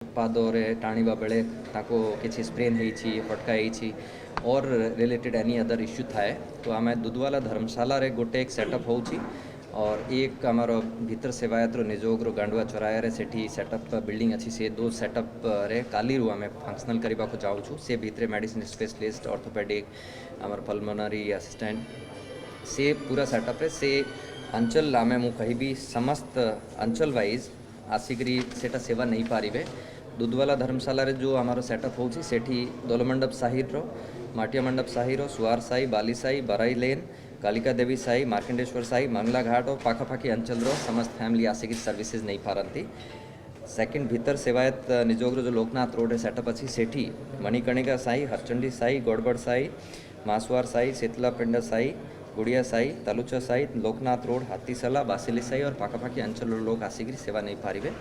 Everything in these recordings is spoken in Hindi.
पादरे टाणीबा बेले ताको किसी स्प्रेन होइछि फटका होइछि और रिलेटेड एनी अदर इश्यू थाए तो आम दुधवाला धर्मशाला रे गोटे एक सेटअप होउछि और एक आमर भीतर सेवायतर निजोग्र गांडुआ चौराया रे सेठी सेटअप बिल्डिंग अच्छी से दो सेटअप रे काली आम फंक्शनल करने को जाऊँ से भितर मेडिसिन स्पेशलिस्ट ऑर्थोपेडिक आमर पल्मोनरी असिस्टेंट से पूरा सेटअप रे से अंचल आम मु कहि समस्त अंचल वाइज आसिकी सेटा सेवा नहीं पारे दुधवाला धर्मशाला रे जो आमर सेटअप होची सेठी दोलमंडप साहिर रो माटिया मंडप साही रो सुआर साही बाली साही बराई लेन कालिका देवी साही मार्कंडेश्वर साही मंगला घाट और पाखापाखी अंचल रो समस्त फैमिली आसिकी सर्विसेज नहीं पारती। सेकंड भीतर सेवायत निजोग्र जो लोकनाथ रोड सेटअप अच्छी सेठी मणिकर्णिका साही हरचंडी साही गौड़बड़ साही मासुआर साही शीतला पिंड साही गुड़िया साही तलुचा साही लोकनाथ रोड हाथीसला बासिली साही और पाखापाखी अंचल लोग आसिक सेवा नहीं पारे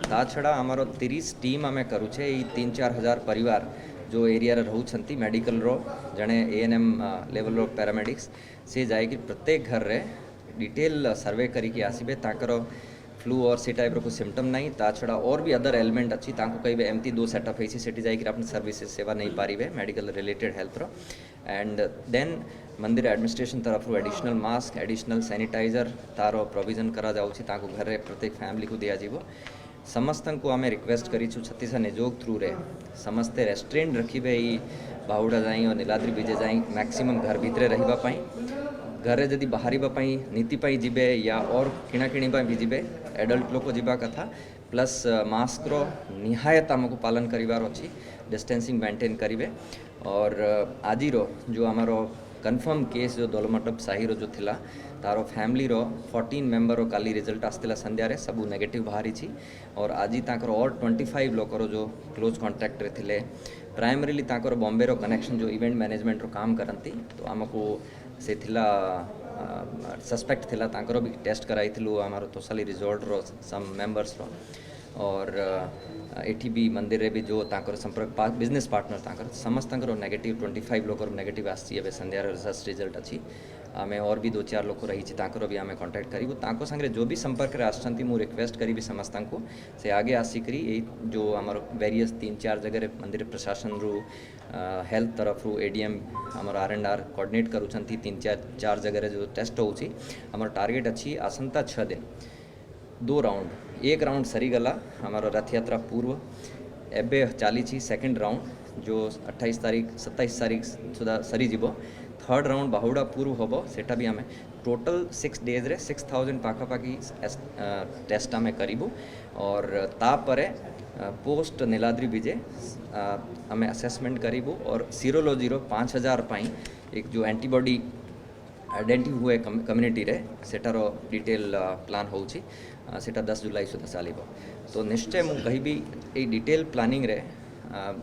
ता छड़ा आमर 30 टीम आम करुचे 3-4 हजार परिवार जो एरिया रोच मेडिकल रो जड़े ANM लेवल रो पैरामेडिक्स से जाए प्रत्येक घर रे डिटेल सर्वे करी आसबे ताकर फ्लू और सी टाइप को सिम्टम नहीं ता छड़ा और भी अदर एलिमेंट अच्छी कहे एमती दो सेटअप है सेठी जाकर अपनी सर्विसेज सेवा नहीं पारे मेडिकल रिलेटेड हेल्थ रो एंड देन मंदिर एडमिनिस्ट्रेशन तरफ एडिशनल मास्क एडिशनल सैनिटाइजर तार प्रोविजन करा जाउछि ताको घर रे प्रत्येक फैमिली को दिया जीवो समस्त को आम रिक्वेस्ट करी छत्तीसा निजोग थ्रू रे समस्ते रेस्ट्रेंट रखिबे ई बाहुड़ा जाई और नीलाद्री बीजे जाई मैक्सिमम घर भितरे रहिबा पई घरे जदि बाहरिबा पई नीति पई जिबे या और किणा किणी पई भी जिबे एडल्ट लोक जिबा कथा प्लस मास्क रो निहायत आमको पालन करिवार अछि डिस्टेंसिंग मेंटेन करिवे और आजिर जो आमर कन्फर्म केस जो दोलमंडप साही रो जो थिला तारो फैमिली रो 14 मेंबर रो काली रिजल्ट आसला संध्या रे सबू नेगेटिव बाहरी छी और आजी ताकर और 25 लोकर जो क्लोज कांटेक्ट रे थिले प्राइमरीली ताकर बॉम्बे रो कनेक्शन जो इवेंट मैनेजमेंट रो काम करंती तो आमको से थिला सस्पेक्ट थिला ताकर भी टेस्ट कराई थिलु आमार तोसाली रिजल्ट रो सम मेंबर्स रो और एठी भी मंदिर रे भी जो ताकर संपर्क बिजनेस पार्टनर ताकर समस्त नेगेटिव 25 लोकर नेगेटिव आसी एबे संध्या रिसर्च रिजल्ट अच्छी आम और भी 2-4 लोक रही ताकर भी आम कांटेक्ट करूँ ताको संगे जो भी संपर्क रे आसछंती मु रिक्वेस्ट करी समस्त को से आगे आसिकरी जो आमर वेरियस 3-4 जगह मंदिर प्रशासन रू हेल्थ तरफ रू ADM आमर R&R कोऑर्डिनेट करूछंती 3-4 जगह जो टेस्ट होउची आमर टार्गेट अच्छी आसंता 6 दिन 2 राउंड एक राउंड सरीगला आमर रथ यात्रा पूर्व एबे चली सेकेंड राउंड जो 28 तारीख 27 तारीख सुधा सरीजिब थर्ड राउंड बाहुड़ा पूर्व हम सेटा भी आम टोटल 6 डेज रे 6000 पाखापाखी टेस्ट आम करूँ और तापरे पोस्ट नीलाद्री विजे आम असेसमेंट करूँ और सीरोलॉजी रो 5000 पाई एक जो एंटीबॉडी आइडेंटिटी हुए कम्युनिटी रे सेटार डिटेल प्लान होउची सेटा 10 जुलाई सुधा चलो तो निश्चय मु कहिबी ए डिटेल प्लानिंग रे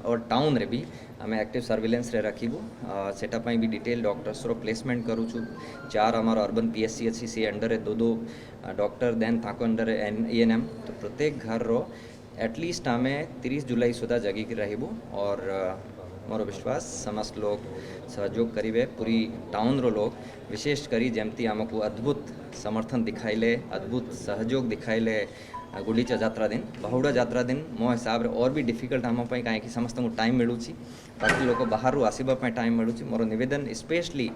और टाउन रे भी आम एक्टिव सर्विलेंस रे रखिबू सेटा पई भी डिटेल डॉक्टर्स रो प्लेसमेंट करू छु 4 आमर अर्बन PSC अच्छी से अंडर रे 2 डॉक्टर देन ताको अंडर ANM तो प्रत्येक घर रो एटलीस्ट आम 30 जुलाई सुधा जगी के रहबू और मोर विश्वास समस्त लोग सहयोग करेंगे पूरी टाउन रो लोग विशेष करी जमती आमको अद्भुत समर्थन दिखाइले अद्भुत सहयोग दिखाइले गुंडीचा यात्रा दिन बाहुड़ा यात्रा दिन मो हिसाब रे और भी डिफिकल्ट आम कहीं समस्त को टाइम मिलूँ बाकी लोग बाहर आसवा टाइम मिलूँ मोर निवेदन स्पेशली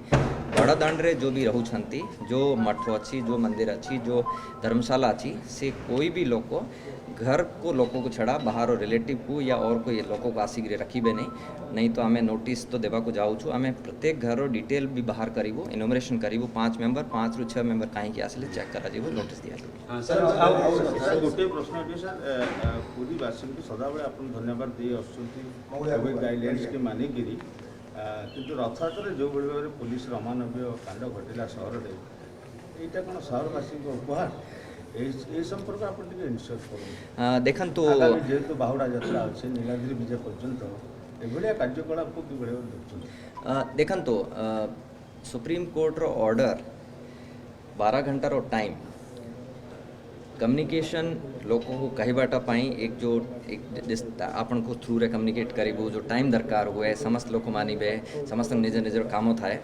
बड़दाण्ड रे जो भी रहउछंती जो मठ अच्छी जो मंदिर अच्छी जो धर्मशाला अच्छी से कोई भी लोग घर को लोगों को छड़ा बाहर रिलेटिव को या और कोई लोगों को आसिक रखिबे नहीं तो आम नोटिस तो देवा को जाऊँ आम प्रत्येक घर डिटेल भी बाहर करूँ इनोमरेशन करूँ 5 मेंबर 5 रू 6 मेंबर कहीं आसिले चेक करा नोटिस दिया सर गोटे प्रश्न अच्छे सर पुरीवासी को सदाबे आप धन्यवाद दी कोविड गाइडलाइंस के मानिकी किंतु रथयात्रा जो भाव में पुलिस अमानवीय कांड घटला सहर में यहाँ कौन सहरवासी उपहार ये संपर्क आप इनश्योर कर देखो जेहेतु बाहुड़ा यात्रा अच्छे नीलाद्री विजय पर्यंत एभलिया कार्यकलाप को देखो सुप्रीम कोर्ट रो ऑर्डर 12 घंटा रो टाइम कम्युनिकेशन लोगों को कहवाटा पाई एक जो एक आपन को थ्रू रे कम्युनिकेट करूँ जो टाइम दरकार हुए समस्त लोग मानवे समस्त निज निजर काम थाए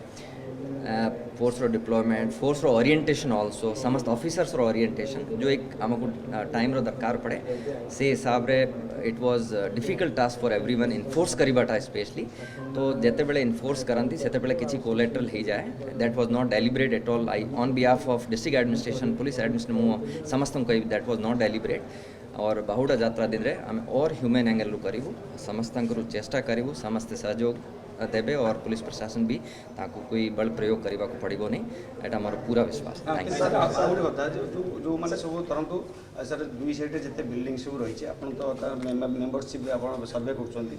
फोर्स रो डिप्लॉयमेंट फोर्स रो ओरिएंटेशन ऑल्सो समस्त ऑफिसर्स रो ओरिएंटेशन जो एक आमको टाइम रो दरकार पड़े से हिसाब रे it was difficult task for everyone enforce करिबाटा स्पेशली तो जेते बेले इनफोर्स करंती सेते बेले किछि कोलेटरल ही जाए that was not deliberate at all I on behalf of district administration police administration मु समस्त कहि दैट वाज नॉट डेलिब्रेट और बाहुड़ा यात्रा दिन रे आम और ह्यूमन एंगल रु करिवु समस्त चेष्टा करिवु समस्त सहयोग देबे और पुलिस प्रशासन भी ताकू कोई बल प्रयोग करने को पड़ो नहीं एटा मोर पूरा विश्वास थैंक यू सर आप कथा जो मैंने सब तरंतु सर दुई साइड जिते बिल्डिंग सब रही आप तो मेम्बरशिप आप सर्वे कर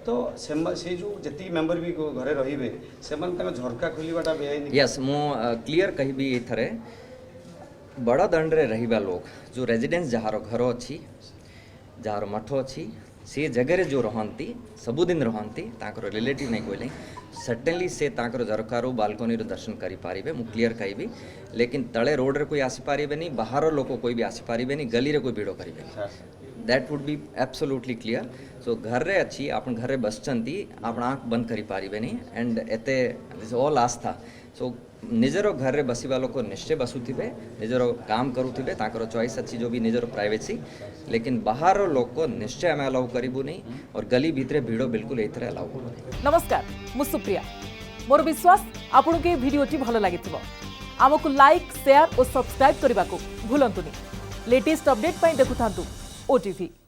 तो से जो जी मेम्बर भी घरे रे से झरका खोलवाटा बेआईन यस मु क्लियर कहबी एथरे बड़ दंड रे रहिबा लोग जो रेजिडेंस जहार घर अच्छी जहार मठ अच्छी से जगह जो रहती सबुदिन रहती ताकर रिलेटिव नहीं कहले सर्टेनली से ताकर झरकारु बालकोनी दर्शन करि पारिबे मु क्लियर कहबी लेकिन तले रोड रे कोई आसी पारिबे नहीं बाहर लोक कोई भी आसी पारिबे नहीं गली रे कोई भिड़ करिबे that would be absolutely clear so घर रे अच्छी आपण घर रे बसचंती आपण आँख बंद करि पारिबे नहीं एंड एते दिस ऑल आस्था सो निजर घर रे बसिबा लोक निश्चय बसुथिबे निजर काम करुथिबे ताकर चॉइस अच्छी जो भी निजर प्राइवेसी लेकिन बाहर लोक निश्चय आम अलाउ करिबु नहीं और गली भितरे भिड़ बिल्कुल एथरे अलाउ करू नहीं। नमस्कार मु सुप्रिया मोर विश्वास आपन के वीडियोटी भलो लागिथिबो आमको लाइक शेयर और सब्सक्राइब करने को भूलंतुनी लेटेस्ट अपडेट पाई देखुथांतु ओटीवी।